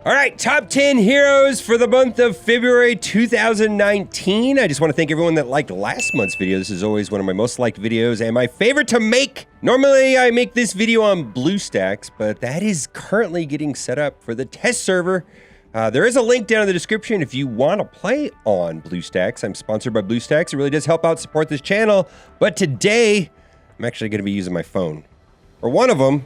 All right, top 10 heroes for the month of February 2019. I just want to thank everyone that liked last month's video. This is always one of my most liked videos and my favorite to make. Normally, I make this video on BlueStacks, but that is currently getting set up for the test server. There is a link down in the description if you want to play on BlueStacks. I'm sponsored by BlueStacks. It really does help out support this channel. But today, I'm actually going to be using my phone. Or one of them.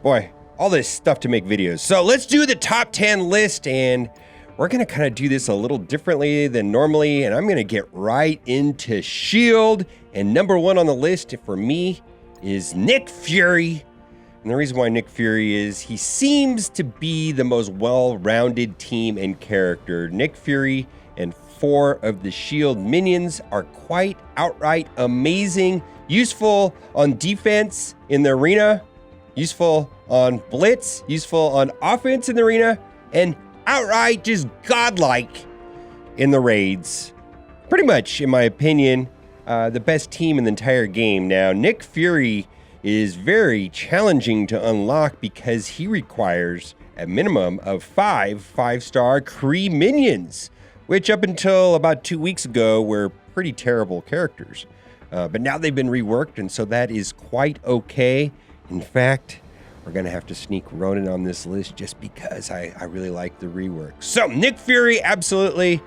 Boy, all this stuff to make videos. So let's do the top 10 list, and we're gonna kind of do this a little differently than normally, and I'm gonna get right into S.H.I.E.L.D. And number one on the list for me is Nick Fury. And the reason why Nick Fury is, he seems to be the most well-rounded team and character. Nick Fury and 4 of the S.H.I.E.L.D. minions are quite outright amazing, useful on defense in the arena, useful on blitz, useful on offense in the arena, and outright just godlike in the raids. Pretty much, in my opinion, the best team in the entire game. Now, Nick Fury is very challenging to unlock because he requires a minimum of 5-star Kree minions, which up until about 2 weeks ago were pretty terrible characters. But now they've been reworked, and so that is quite okay. In fact, we're going to have to sneak Ronan on this list just because I really like the rework. So Nick Fury absolutely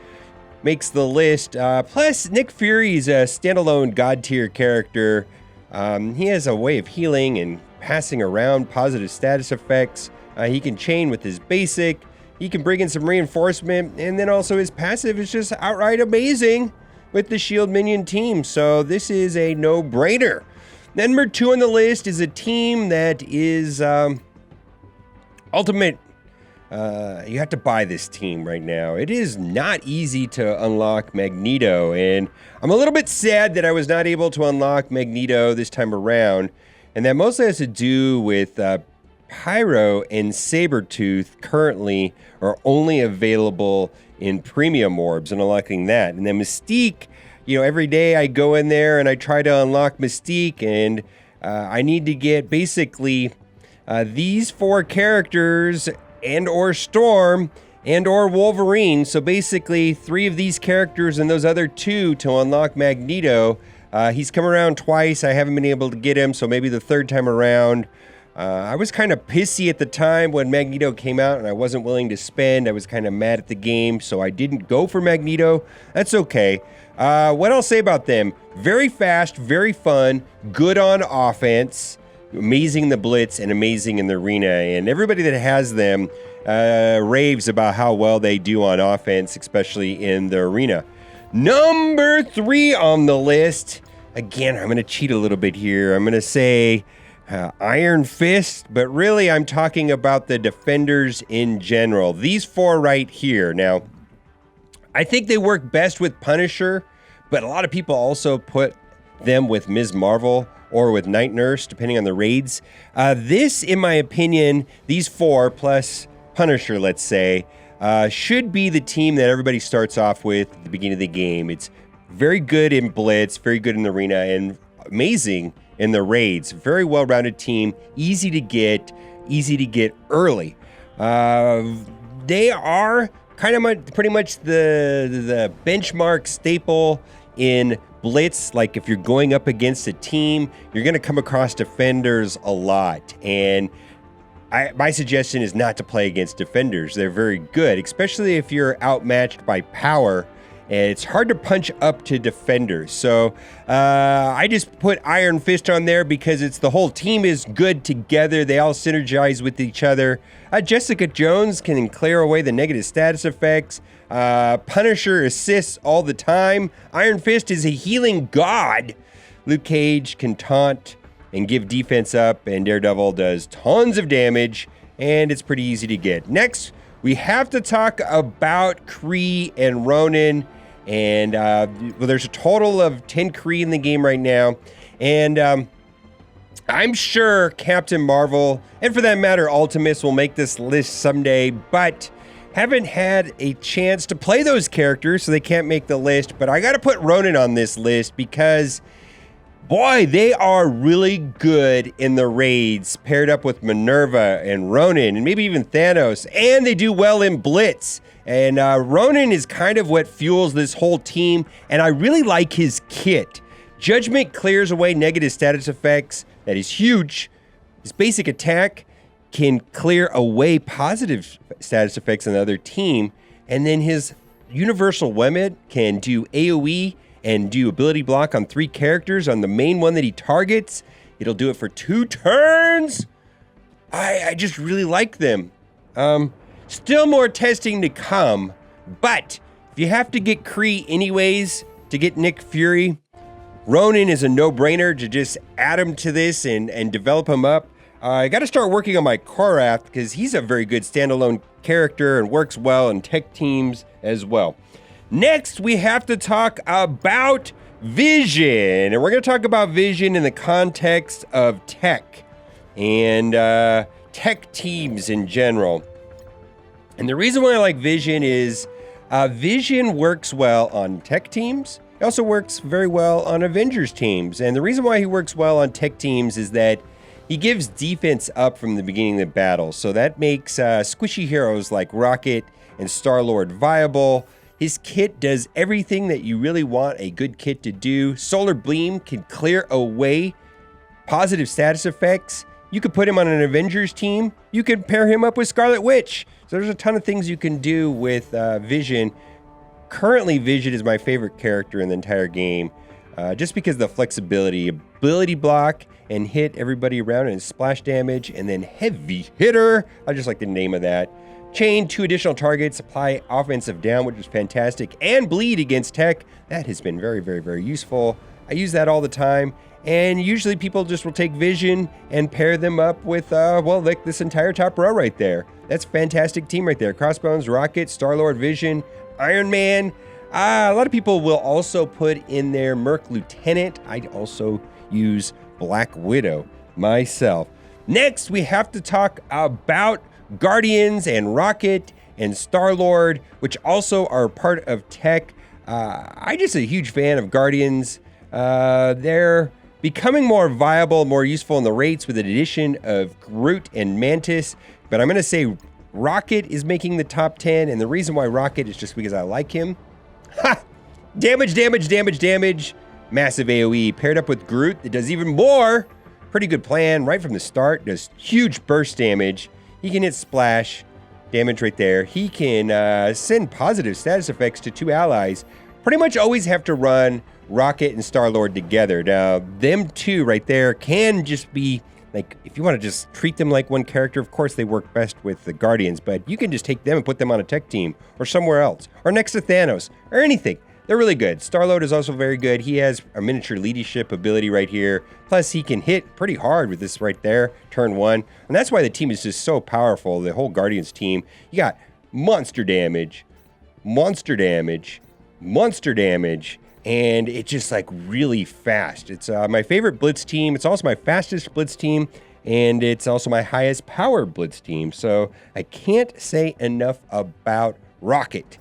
makes the list. Plus, Nick Fury is a standalone god tier character. He has a way of healing and passing around positive status effects. He can chain with his basic. He can bring in some reinforcement. And then also his passive is just outright amazing with the S.H.I.E.L.D. minion team. So this is a no-brainer. Number 2 on the list is a team that is ultimate. You have to buy this team right now. It is not easy to unlock Magneto, and I'm a little bit sad that I was not able to unlock Magneto this time around, and that mostly has to do with Pyro and Sabretooth currently are only available in premium orbs and unlocking that. And then Mystique, you know, every day I go in there and I try to unlock Mystique, and I need to get basically these 4 characters and or Storm and or Wolverine. So basically 3 of these characters and those other 2 to unlock Magneto. He's come around twice. I haven't been able to get him, so maybe the 3rd time around. I was kind of pissy at the time when Magneto came out and I wasn't willing to spend. I was kind of mad at the game, so I didn't go for Magneto. That's okay. What I'll say about them, very fast, very fun, good on offense, amazing in the blitz, and amazing in the arena. And everybody that has them raves about how well they do on offense, especially in the arena. Number 3 on the list, again, I'm going to cheat a little bit here. I'm going to say Iron Fist, but really I'm talking about the defenders in general. These 4 right here. Now, I think they work best with Punisher, but a lot of people also put them with Ms. Marvel or with Night Nurse, depending on the raids. This, in my opinion, these 4 plus Punisher, let's say, should be the team that everybody starts off with at the beginning of the game. It's very good in blitz, very good in the arena, and amazing in the raids. Very well-rounded team, easy to get early. They are kind of pretty much the benchmark staple in blitz. Like if you're going up against a team, you're going to come across defenders a lot. And my suggestion is not to play against defenders. They're very good, especially if you're outmatched by power. And it's hard to punch up to defenders. So I just put Iron Fist on there because it's the whole team is good together. They all synergize with each other. Jessica Jones can clear away the negative status effects. Punisher assists all the time. Iron Fist is a healing god. Luke Cage can taunt and give defense up. And Daredevil does tons of damage. And it's pretty easy to get. Next, we have to talk about Kree and Ronan. And well, there's a total of 10 Kree in the game right now. And I'm sure Captain Marvel, and for that matter, Ultimus, will make this list someday. But haven't had a chance to play those characters, so they can't make the list. But I got to put Ronan on this list because Boy, they are really good in the raids, paired up with Minerva and Ronan, and maybe even Thanos, and they do well in Blitz. And Ronan is kind of what fuels this whole team, and I really like his kit. Judgment clears away negative status effects. That is huge. His basic attack can clear away positive status effects on the other team, and then his universal weapon can do AoE and do ability block on 3 characters on the main one that he targets. It'll do it for 2 turns. I just really like them. Still more testing to come, but if you have to get Kree anyways to get Nick Fury, Ronan is a no-brainer to just add him to this and develop him up. I got to start working on my Korath because he's a very good standalone character and works well in tech teams as well. Next, we have to talk about Vision, and we're going to talk about Vision in the context of tech and tech teams in general. And the reason why I like Vision is Vision works well on tech teams. He also works very well on Avengers teams. And the reason why he works well on tech teams is that he gives defense up from the beginning of the battle. So that makes squishy heroes like Rocket and Star-Lord viable. His kit does everything that you really want a good kit to do. Solar Beam can clear away positive status effects. You could put him on an Avengers team. You could pair him up with Scarlet Witch. So there's a ton of things you can do with Vision. Currently, Vision is my favorite character in the entire game, just because of the flexibility, ability block, and hit everybody around and splash damage, and then heavy hitter. I just like the name of that. Chain 2 additional targets, apply offensive down, which is fantastic, and bleed against tech. That has been very, very, very useful. I use that all the time. And usually people just will take Vision and pair them up with, well, like this entire top row right there. That's a fantastic team right there. Crossbones, Rocket, Star-Lord, Vision, Iron Man. A lot of people will also put in their Merc Lieutenant. I also use Black Widow myself. Next, we have to talk about Guardians and Rocket and Star-Lord, which also are part of tech. I'm just a huge fan of Guardians. They're becoming more viable, more useful in the rates with the addition of Groot and Mantis. But I'm going to say Rocket is making the top 10. And the reason why Rocket is just because I like him. Ha! Damage, damage, damage, damage. Massive AoE paired up with Groot. It does even more. Pretty good plan right from the start. Does huge burst damage. He can hit splash damage right there. He can send positive status effects to 2 allies. Pretty much always have to run Rocket and Star-Lord together. Now, them two right there can just be, like, if you want to just treat them like one character, of course they work best with the Guardians, but you can just take them and put them on a tech team or somewhere else, or next to Thanos, or anything. They're really good. Star-Lord is also very good. He has a miniature leadership ability right here. Plus, he can hit pretty hard with this right there, turn 1. And that's why the team is just so powerful, the whole Guardians team. You got monster damage, monster damage, monster damage, and it's just like really fast. It's my favorite Blitz team. It's also my fastest Blitz team, and it's also my highest power Blitz team. So I can't say enough about Rocket.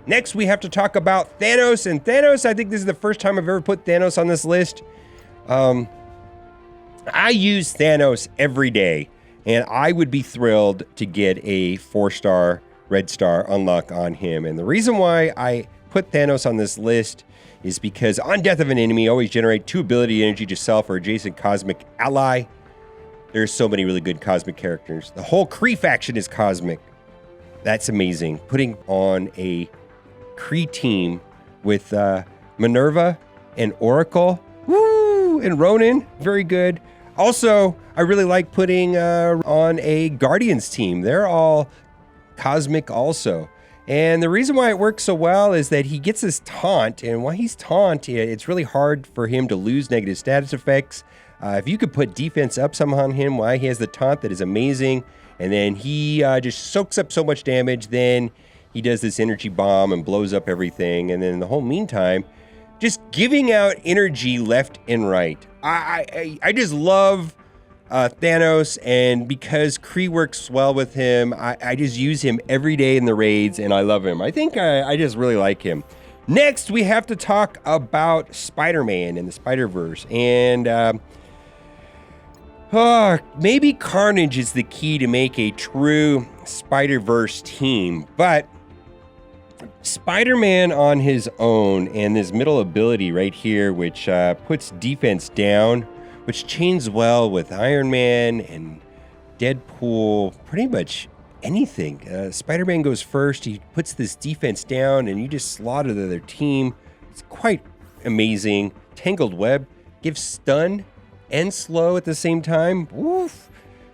Next, we have to talk about Thanos. And Thanos, I think this is the first time I've ever put Thanos on this list. I use Thanos every day, and I would be thrilled to get a 4-star red star unlock on him. And the reason why I put Thanos on this list is because on death of an enemy, always generate 2 ability energy to self or adjacent cosmic ally. There's so many really good cosmic characters. The whole Kree faction is cosmic. That's amazing. Putting on a Kree team with Minerva and Oracle, woo, and Ronan, very good. Also, I really like putting on a Guardians team. They're all cosmic also. And the reason why it works so well is that he gets this taunt, and while he's taunt, it's really hard for him to lose negative status effects. If you could put defense up somehow on him while he has the taunt, that is amazing. And then he just soaks up so much damage, then he does this energy bomb and blows up everything. And then in the whole meantime, just giving out energy left and right. I just love Thanos, and because Kree works well with him, I just use him every day in the raids, and I love him. I think I just really like him. Next, we have to talk about Spider-Man and the Spider-Verse. And maybe Carnage is the key to make a true Spider-Verse team. But Spider-Man on his own and his middle ability right here, which puts defense down, which chains well with Iron Man and Deadpool, pretty much anything. Spider-Man goes first, he puts this defense down, and you just slaughter the other team. It's quite amazing. Tangled Web gives stun and slow at the same time. Woof.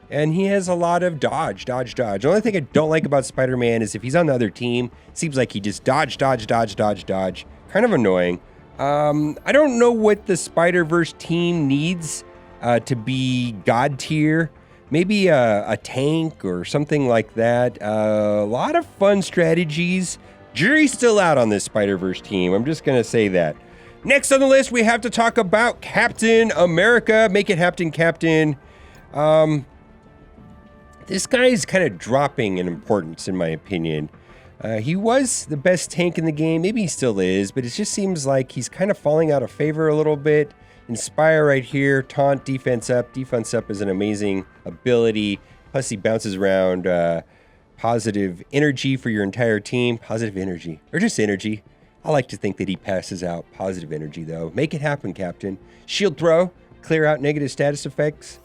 And he has a lot of dodge. The only thing I don't like about Spider-Man is if he's on the other team, it seems like he just dodge. Kind of annoying. I don't know what the Spider-Verse team needs to be God tier. Maybe a tank or something like that. A lot of fun strategies. Jury's still out on this Spider-Verse team. I'm just going to say that. Next on the list, we have to talk about Captain America. Make it happen, Captain. This guy is kind of dropping in importance, in my opinion. He was the best tank in the game. Maybe he still is, but it just seems like he's kind of falling out of favor a little bit. Inspire right here, taunt, defense up. Defense up is an amazing ability. Plus he bounces around positive energy for your entire team. Positive energy, or just energy. I like to think that he passes out positive energy though. Make it happen, Captain. Shield throw, clear out negative status effects.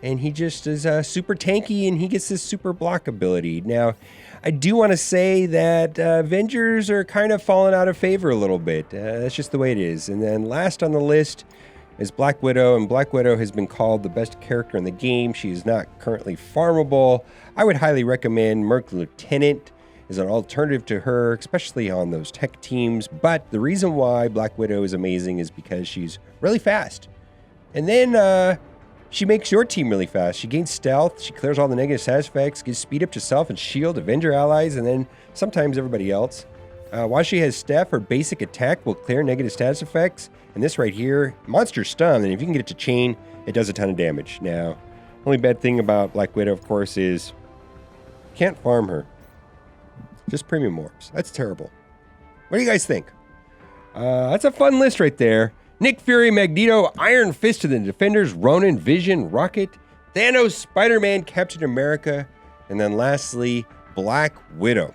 And he just is super tanky, and he gets this super block ability. Now, I do want to say that Avengers are kind of falling out of favor a little bit. That's just the way it is. And then last on the list is Black Widow, and Black Widow has been called the best character in the game. She is not currently farmable. I would highly recommend Merc Lieutenant as an alternative to her, especially on those tech teams. But the reason why Black Widow is amazing is because she's really fast. And then she makes your team really fast. She gains stealth, she clears all the negative status effects, gives speed up to self and shield, Avenger allies, and then sometimes everybody else. While she has Steph, her basic attack will clear negative status effects. And this right here, monster stun, and if you can get it to chain, it does a ton of damage. Now, only bad thing about Black Widow, of course, is can't farm her. Just premium orbs. That's terrible. What do you guys think? That's a fun list right there. Nick Fury, Magneto, Iron Fist to the Defenders, Ronan, Vision, Rocket, Thanos, Spider-Man, Captain America, and then lastly, Black Widow.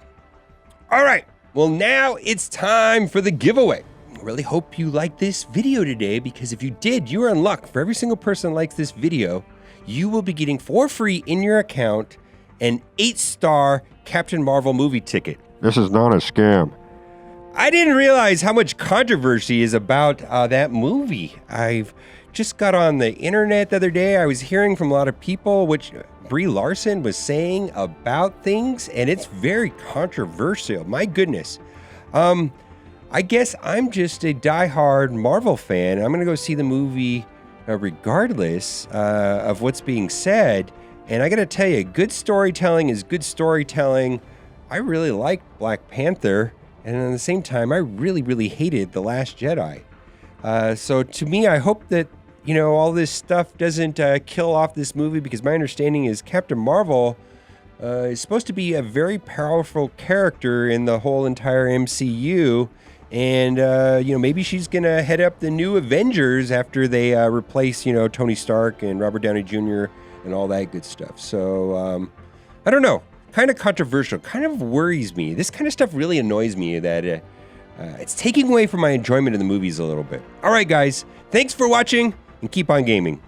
All right, well now it's time for the giveaway. I really hope you liked this video today, because if you did, you are in luck. For every single person that likes this video, you will be getting for free in your account an 8-star Captain Marvel movie ticket. This is not a scam. I didn't realize how much controversy is about that movie. I've just got on the internet the other day. I was hearing from a lot of people, which Brie Larson was saying about things, and it's very controversial. My goodness. I guess I'm just a diehard Marvel fan. I'm going to go see the movie regardless of what's being said. And I got to tell you, good storytelling is good storytelling. I really liked Black Panther. And at the same time, I really, really hated The Last Jedi. So to me, I hope that, you know, all this stuff doesn't kill off this movie, because my understanding is Captain Marvel is supposed to be a very powerful character in the whole entire MCU. And, you know, maybe she's going to head up the new Avengers after they replace, you know, Tony Stark and Robert Downey Jr. and all that good stuff. So, I don't know. Kind of controversial, kind of worries me. This kind of stuff really annoys me, that it's taking away from my enjoyment of the movies a little bit. All right, guys, thanks for watching, and keep on gaming.